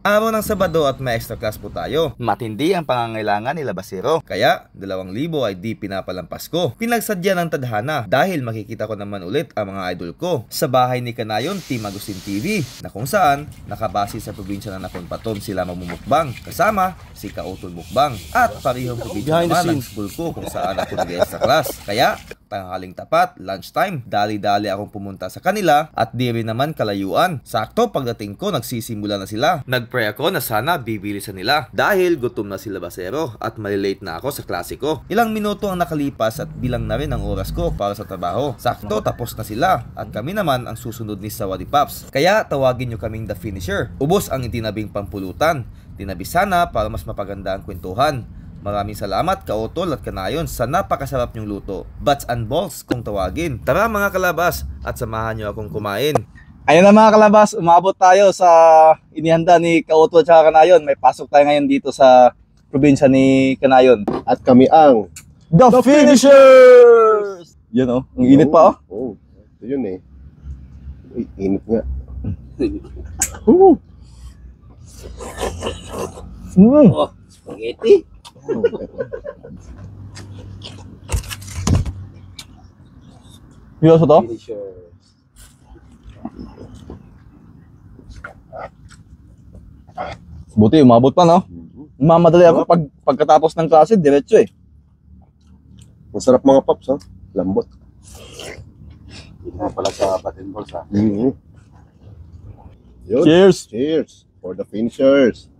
Araw ng Sabado at may extra class po tayo. Matindi ang pangangailangan nila Basero. Kaya 2,000 ay di pinapalampas ko. Pinagsadya ng tadhana dahil makikita ko naman ulit ang mga idol ko sa bahay ni Kanayon Team Agustin TV, na kung saan nakabase sa probinsya na Nakonpaton sila mamumukbang kasama si Kautol Mukbang, at parehong probinsya naman ang school ko kung saan ako nag-extra class. Kaya tanghaling tapat, lunchtime, dali-dali akong pumunta sa kanila at di rin naman kalayuan. Sakto pagdating ko, nagsisimula na sila. Nagpray ako na sana bibili sa nila dahil gutom na sila Basero at malilate na ako sa klase ko. Ilang minuto ang nakalipas at bilang na rin ang oras ko para sa trabaho. Sakto tapos na sila at kami naman ang susunod ni Sawadi Pops. Kaya tawagin nyo kaming The Finisher. Ubos ang itinabing pampulutan. Tinabi sana para mas mapaganda ang kwentuhan. Maraming salamat Kautol at Kanayon sa napakasarap nyong luto. Bats and balls kung tawagin. Tara mga kalabas at samahan nyo akong kumain. Ayun na mga kalabas, umabot tayo sa inihanda ni Kautol at Kanayon. May pasok tayo ngayon dito sa probinsya ni Kanayon. At kami ang The Finishers! Yun ang init pa Oo, ito yun eh. Uy, init nga. Oh, spaghetti. Seryoso to? Buti, umabot pa no? Mamadali ako pagkatapos ng klase, diretso eh. Masarap mga pops, ha? Lambot. Hindi na pala sa bat and balls, ha? Yun. Cheers! Cheers for the finishers.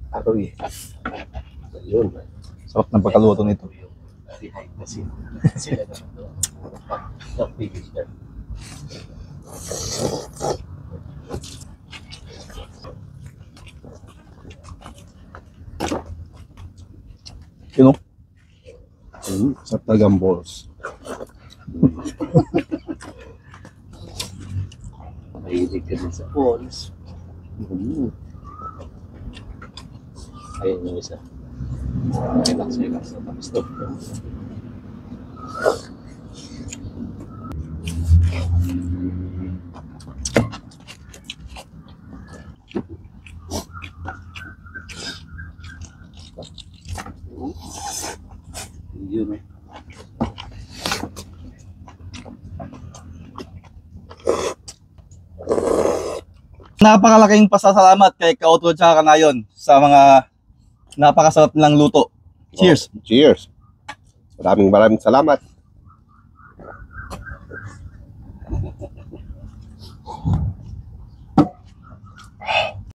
Aroy. Ayun. Sarap ng pagkaluto nito. Behind the scene. Sila na ito. The Finisher. Yun o? Sarap talagang balls. Mahilig ka din sa balls. Ayun yung isa. Relax na tapos to. Yun eh. Napakalaking pasasalamat kay Kautol at Kanayon sa mga napakasarap ng luto. Cheers! Cheers. Maraming salamat.